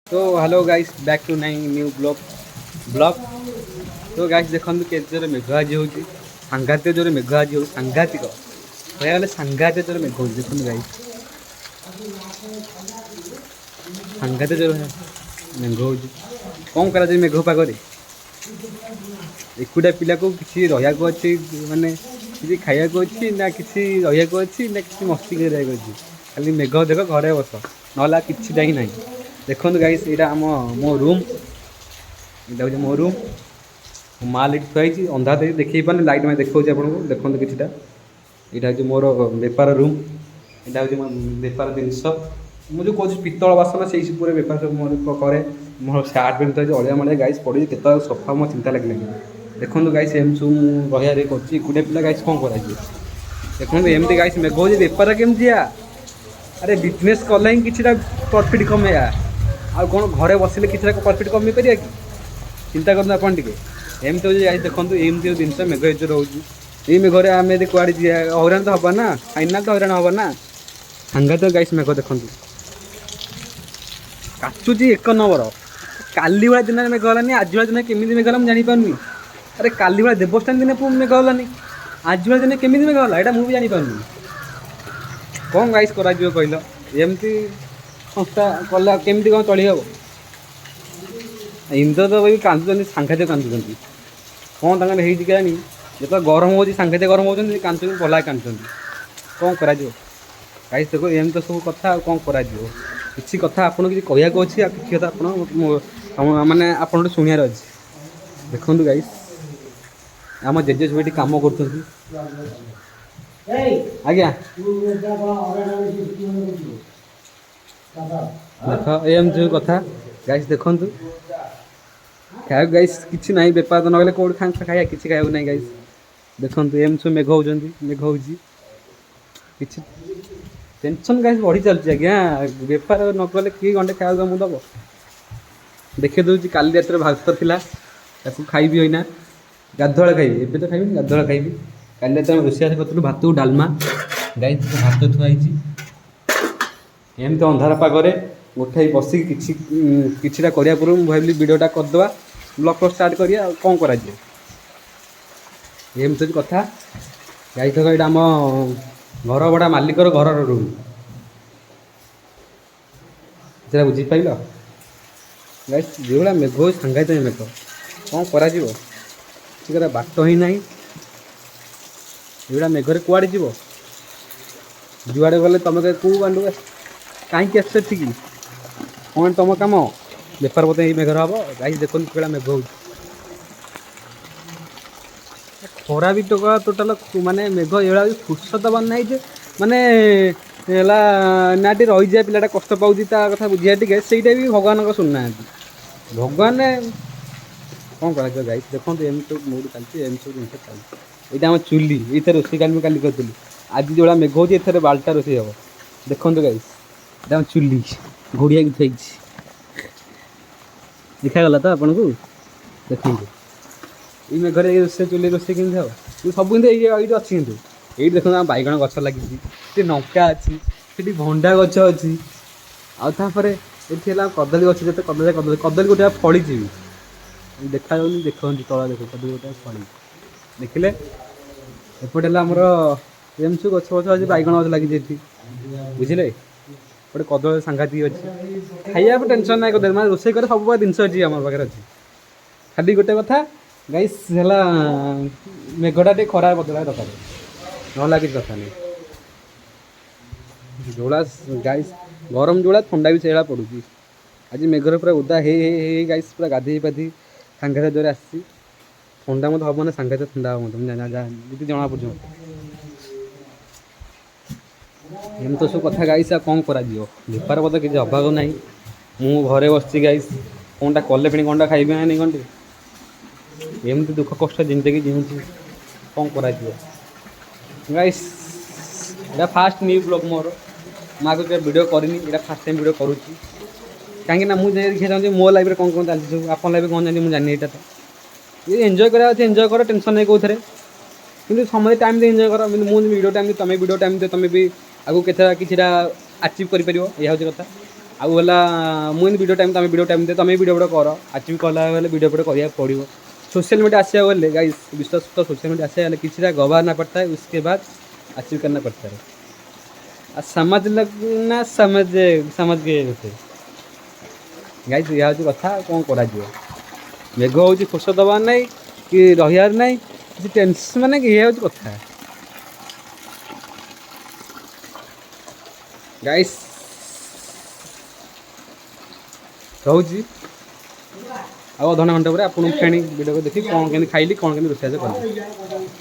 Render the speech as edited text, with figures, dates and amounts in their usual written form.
तो hello guys back to nine new blog तो guys देखो के जोर मेघ आज हो सांघातिक जोर मेघ आज हो सांघातिक कह गले सांघातिक जोर मेघ हो देखो गाइस सांघातिक जोर मेघ हो कौन करा मेघ पागे एकुटा पिला को किसी रहा अच्छी माने किसी खाया अच्छी ना किसी रहा अच्छी ना किसी मस्ती कर खाली मेघ देख घरे बस ना कि ना देखो गाइस यहाँ आम मो रूम यहाँ हूँ मो रूम माल ये थुआई अंधा देखे पारे लाइट में देखा आपको देखो कि यहाँ हूँ मोर बेपार रूम यहाँ हूँ मो बेपार जिनस मुझे कौन पितल बासन से पूरे बेपार सब मोर कै मोर सार्ट पेंट थी अलिया मालिया गाइस पड़ी के सफा मो चिंता लगे देखो गाइस एम सब रहा कूटे पिला गाइस कौन कर देखो एमती गाइस मेघ हो बेपार केमती अरे बिजनेस कले ही कि प्रॉफिट कमेया आ कौन घरे बसिले कि प्रॉफिट कमे पार कि चिंता करते आपन टे एमती हो देखो एमती जिनस मेघ जो रोज ये मेघरे आम यदि कड़े हईराण तो हवा ना फाइनाल तो हईराण हवा ना सांगा तो गाइस मेघ देखु काचुची एक नंबर काली भाई दिन मेघ गलानी आज भाई दिन केमी मेघ गला मुझे जापार अरे काली भाई देवस्थान दिन मेघ गलानी आज भाई दिन केमी मेघ गला यहाँ मुझे जापार कौन गाइस कर कहल एमती संस्था कला केमती कौन चली हम इंद्र तो भाई कांदुं सांघातिक कांदुं कौन तक होनी जो गरम हो सांघातिक गरम हो कांदुं भला कांदुं कौन कर गाइस देखो एम तो सब कथा कौन कर किसी कथा आपको किसी कहक अच्छी किसी कथा आप माने आप शुणार अच्छे देखो गाइस आम जेजे सब ये कम कर आज्ञा देख एम जो कथा गाइस देखु खाया गाइस किसी ना बेपार तो नगले कौट खाया किसी खाया ना गाइस देखो एम सब मेघ मेघ हो किसी टेंशन गाइस बढ़ी चलती आज्ञा बेपार नगले किए घंटे खाया मुझे दब देखे दूसरी काली रात भात था खाइबी होना गाधुआ खाइबी एवं तो खाइबी गाधुआ खाइबी काली रात रोषेई करूँ भात को डालमा गाइस भात थुआई एमती अंधार पागरे गोटे बसिक किसी करा पूर्व मुझे भाविली भिडटा करदे ब्लॉग स्टार्ट करिया कौन कर एमती कथा गाइस देखो यहाँ आम घर भड़ा मालिकर घर रूम से बुझीपार गाइस जो भाया मेघ हो सांघातिक मेघ कौन कर बाट ही ना यहाँ मेघरे कुआड़े जीव जुआड़े गले तुम कौ बांधु कहीं आसठी कौन तुम कम बेपार बोते मेघर हम गाइस देखो कड़ा मेघ हो खरा भी टोटाल माने मेघ एड़ा फुर्सत बनना माने ना रही जाए पिलाटा कष्ट पाँच कथा बुझिया टे से भगवान शुणुना भगवान कौन कर गाइस देखो एम सब मूड चलती एम सब जिन चलती यहाँ आम चुली ये रोषे काली काली करी आज जो मेघ हो बाल्टा रोषे हम देखो गाइस यहाँ चुली घोड़िया की थी दिखागला तो आपन को देखो ये मेघरे रोषे चुली रोषे केमती हम सब ये अच्छी कि ये देखो बैगण गछ लगी लंका अच्छी से भंडा गछ अच्छी आपर ये कदली गछ जो कदली कदली कदली गोटे फड़ी भी देखा देखो तला देख कदली गोटे फड़ी देखिले एपटे आमर एम सब गछ गछ अच्छी बैगण गछ लगी बुझे गोटे कदली सांघातिक अच्छी खाइया टेंशन ना कदली मैं रोषे कर सब जिन अच्छी आम पाखे अच्छी खाली गोटे कथा गाइस है मेघटा टे खरा बदला दरकार ना कि कथा नहीं जोड़ा गाइस गरम जोड़ा थंडा भी से पड़ू आज मेघर पूरा उदा हे गाइस पूरा गाधे पाधि सांघातिक जोर आसी थंडा मत हम सांघातिक थंडा हम जी जना पड़े एम तो सब कथा गाइस कौन कर बेपार पद किसी अभाव ना मु घरे बस गाइस कौनटा कले फिर कौनटा खाइबे ना नहीं कौन एमती दुख कष्ट जिंदगी जीऊँ कौन कर गाइस यहाँ फास्ट न्यू ब्लॉग मोर मुझे वीडियो करनी यहाँ फास्ट टाइम वीडियो करुँची कहीं मुझे देखिए चाहूँगी मो लाइफ में कौन कौन चलती सब आप लाइफ कौन जानी मुझे जानी यहाँ तो ये एंजॉय करा अच्छे एंजॉय कर टेंशन नहीं कौन कि समय टाइम दे एंजॉय कर मुझे वीडियो टाइम तुम वीडियो टाइम दे तुम भी आगे के किसी अचिव कर यह हूँ कथा ଆଉ ହେଲା ମୁଁ ଏମିତି ଭିଡ଼ିଓ ଟାଇମ୍ ତୁମେ ଭିଡ଼ିଓ ଟାଇମ୍ ଦିଅ, ତୁମେ ଭିଡ଼ିଓ ଫିଡ଼ିଓ କର, ଆଚିଭ୍ କଲା ବେଲେ ଭିଡ଼ିଓ ଫିଡ଼ିଓ କରିବାକୁ ପଡ଼ିବ। सोशल मीडिया ଆସିବାକୁ ଗଲେ गाइस विश्वास तो सोशल मीडिया आसे गले किसी गवाना पड़ता है, उसके बाद अचीव करना पड़ता है। समझ लगना समझ गए होते गाइस, यह हूँ कथा कौन करा मेघ हूँ फुर्स दबार ना कि रहार ना कि टेंशन माने कि यह हूँ कथा गाइस। रोची ଆଉ ଅଧଘଣ୍ଟା ଘଣ୍ଟା ପରେ ଆପଣଙ୍କୁ ଫେଣି ଭିଡ଼ିଓ ଦେଖି କ'ଣ କେମିତି ଖାଇଲି କ'ଣ କେମିତି ରୋଷେଇ କଲି।